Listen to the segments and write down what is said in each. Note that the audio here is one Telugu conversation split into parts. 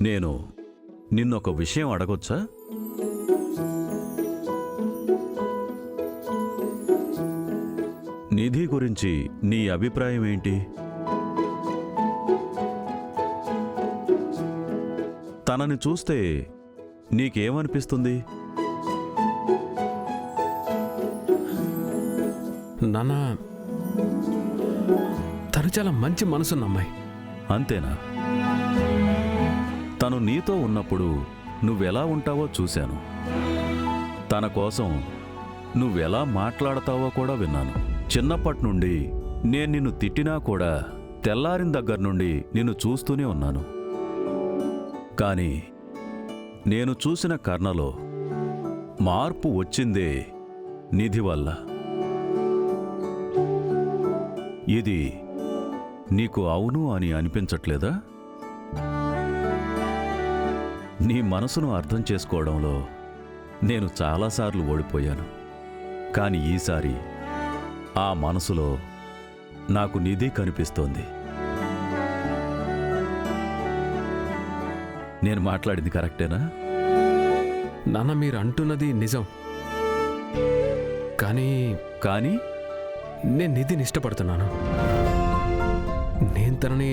నేను నిన్నొక విషయం అడగొచ్చా? నిధి గురించి నీ అభిప్రాయం ఏంటి? తనని చూస్తే నీకేమనిపిస్తుంది? నాన్న, తను చాలా మంచి మనసున్న అమ్మాయి. అంతేనా? తను నీతో ఉన్నప్పుడు నువ్వెలా ఉంటావో చూశాను. తన కోసం నువ్వెలా మాట్లాడతావో కూడా విన్నాను. చిన్నప్పటి నుండి నేను నిన్ను తిట్టినా కూడా తెల్లారిన దగ్గర నుండి నిన్ను చూస్తూనే ఉన్నాను. కానీ నేను చూసిన కర్ణలో మార్పు వచ్చిందే నిధి వల్ల. ఇది నీకు అవును అని అనిపించట్లేదా? నీ మనసును అర్థం చేసుకోవడంలో నేను చాలాసార్లు ఓడిపోయాను. కానీ ఈసారి ఆ మనసులో నాకు నిధి కనిపిస్తోంది. నేను మాట్లాడింది కరెక్టేనా? నాన్న, మీరు అంటున్నది నిజం. కానీ కానీ నేను నిధిని ఇష్టపడుతున్నాను. నేను తనని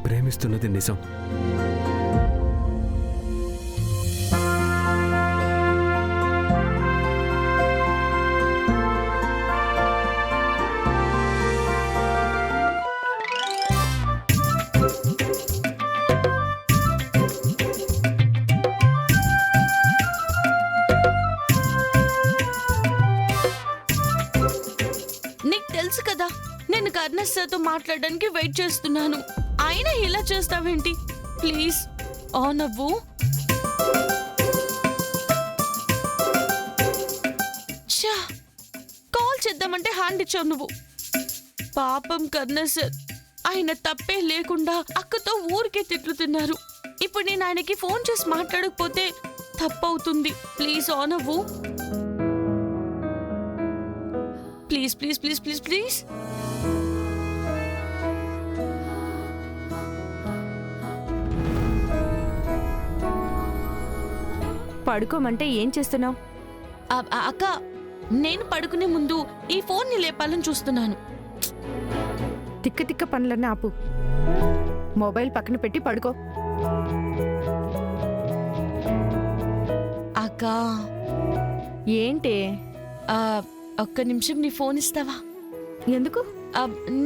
ప్రేమిస్తున్నది నిజం. నీకు తెలుసు కదా, నేను కర్ణ సార్తో మాట్లాడడానికి వెయిట్ చేస్తున్నాను. అయినా ఇలా చేస్తావేంటి? ప్లీజ్ ఆన్ అవ్వు. ఛా, కాల్ చేద్దామంటే హ్యాండ్ ఇచ్చావు నువ్వు. పాపం కర్ణ సార్, ఆయన తప్పే లేకుండా అక్కతో ఊరికే తిట్లు తిన్నారు. ఇప్పుడు నేను ఆయనకి ఫోన్ చేసి మాట్లాడకపోతే తప్పవుతుంది. ప్లీజ్ ఆన్ అవ్వు. Please please please please please. పడుకోమంటే ఏం చేస్తున్నావు? అక్క, నేను పడుకునే ముందు ఈ ఫోన్ని లేపాలని చూస్తున్నాను. తిక్క తిక్క పనులన్నీ ఆపు. మొబైల్ పక్కన పెట్టి పడుకో. అక్క, ఏంటే? ఒక్క నిమిషం నీ ఫోన్ ఇస్తావా? ఎందుకు?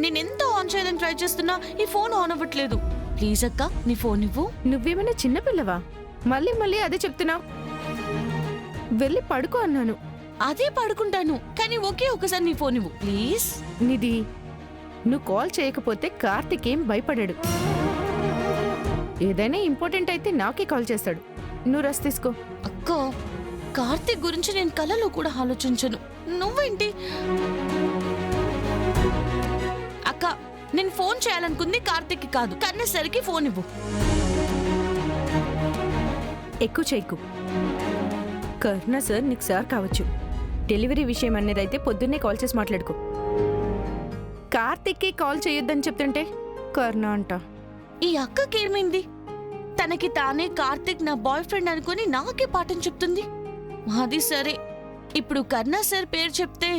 నేనెంత ఆన్ చేయాలని ట్రై చేస్తున్నా ఈ ఫోన్ ఆన్ అవ్వట్లేదు. ప్లీజ్ అక్క, నీ ఫోన్ ఇవ్వు. నువ్వేమైనా చిన్నపిల్లవా? మళ్ళీ మళ్ళీ అదే చెప్తున్నావు. వెళ్ళి పడుకో అన్నాను. అదే పడుకుంటాను, కానీ ఒకే ఒకసారి నీ ఫోన్ ఇవ్వు ప్లీజ్. నిధి, నువ్వు కాల్ చేయకపోతే కార్తిక్ ఏం భయపడాడు. ఏదైనా ఇంపార్టెంట్ అయితే నాకే కాల్ చేస్తాడు. నువ్వు రెస్ట్ తీసుకో. అక్క, కార్తిక్ గురించి నేను కలలో కూడా ఆలోచించను. నువ్వేంటి? అక్క, నేను ఫోన్ చేయాలనుకుంది కార్తిక్కి కాదు, కర్ణసరికి ఫోన్ ఇవ్వు. ఎక్కువ చేయకు. కర్ణ సార్ నీకు సార్ కావచ్చు. డెలివరీ విషయం అనేదైతే పొద్దున్నే కాల్ చేసి మాట్లాడుకో. కార్తిక్కి కాల్ చేయొద్దని చెప్తుంటే కర్ణ అంట. ఈ అక్కకేమైంది? తనకి తానే కార్తిక్ నా బాయ్ ఫ్రెండ్ అనుకుని నాకే పాఠం చెప్తుంది. అది సరే, ఇప్పుడు కర్ణ సార్ పేరు చెప్తే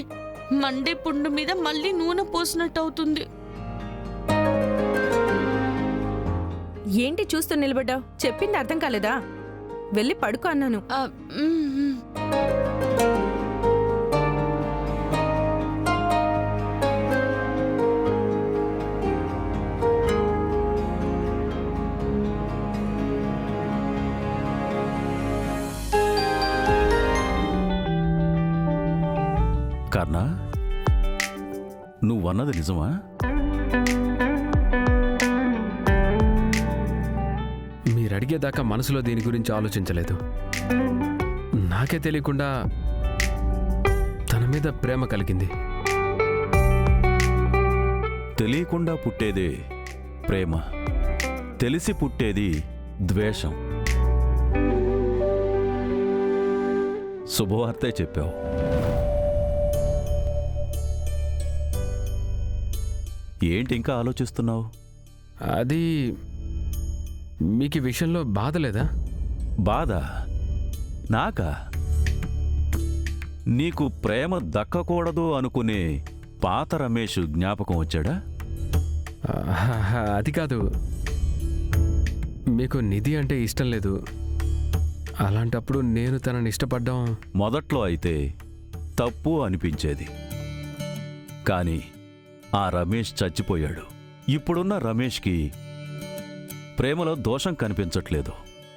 మండే పుండు మీద మళ్ళీ నూనె పోసినట్టు అవుతుంది. ఏంటి చూస్తూ నిలబడ్డావు? చెప్పింది అర్థం కాలేదా? వెళ్ళి పడుకో అన్నాను. కర్ణ, నువ్వన్నది నిజమా? మీరు అడిగేదాకా మనసులో దీని గురించి ఆలోచించలేదు. నాకే తెలియకుండా తన మీద ప్రేమ కలిగింది. తెలియకుండా పుట్టేదే ప్రేమ, తెలిసి పుట్టేది ద్వేషం. శుభవార్తే చెప్పావు. ఏంటి ఇంకా ఆలోచిస్తున్నావు? అది మీకు ఈ విషయంలో బాధ లేదా? బాధ నాకా? నీకు ప్రేమ దక్కకూడదు అనుకునే పాత రమేష్ జ్ఞాపకం వచ్చాడా? అది కాదు, మీకు నిధి అంటే ఇష్టం లేదు. అలాంటప్పుడు నేను తనని ఇష్టపడ్డం. మొదట్లో అయితే తప్పు అనిపించేది, కానీ ఆ రమేష్ చచ్చిపోయాడు. ఇప్పుడున్న రమేష్కి ప్రేమలో దోషం కనిపించట్లేదు,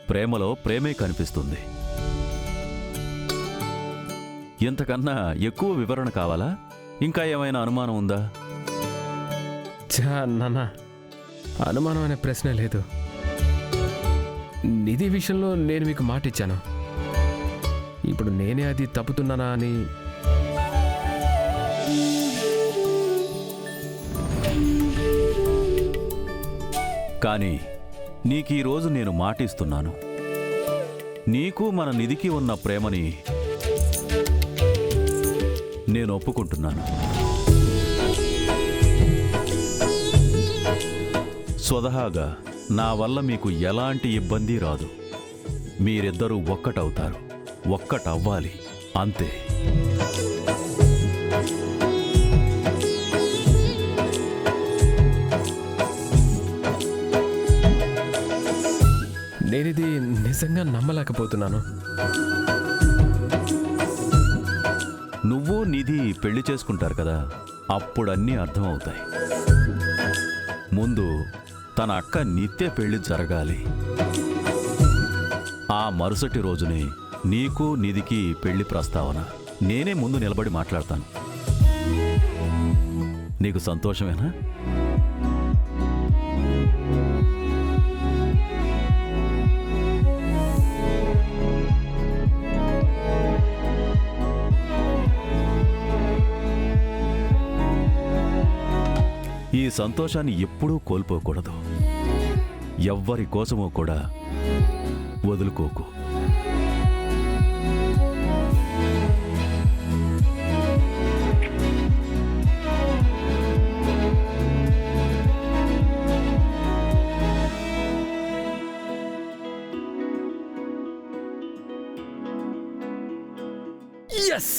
ప్రేమలో ప్రేమే కనిపిస్తుంది. ఇంతకన్నా ఎక్కువ వివరణ కావాలా? ఇంకా ఏమైనా అనుమానం ఉందా? నాన్న, అనుమానం అనే ప్రశ్నే లేదు. నిధి విషయంలో నేను మీకు మాట ఇచ్చాను. ఇప్పుడు నేనే అది తప్పుతున్నానా అని. కానీ నీకీరోజు నేను మాటిస్తున్నాను. నీకు మన నిధికి ఉన్న ప్రేమని నేను ఒప్పుకుంటున్నాను. స్వతహాగా నా వల్ల మీకు ఎలాంటి ఇబ్బంది రాదు. మీరిద్దరూ ఒక్కటవుతారు, ఒక్కటవ్వాలి, అంతే. నేనిది నిజంగా నమ్మలేకపోతున్నాను. నువ్వు నిధి పెళ్లి చేసుకుంటారు కదా, అప్పుడన్నీ అర్థమవుతాయి. ముందు తన అక్క నిత్య పెళ్లి జరగాలి. ఆ మరుసటి రోజునే నీకు నిధికి పెళ్లి ప్రస్తావన నేనే ముందు నిలబడి మాట్లాడతాను. నీకు సంతోషమేనా? ఈ సంతోషాన్ని ఎప్పుడూ కోల్పోకూడదు. ఎవ్వరి కోసమో కూడా వదులుకోకు. ఎస్!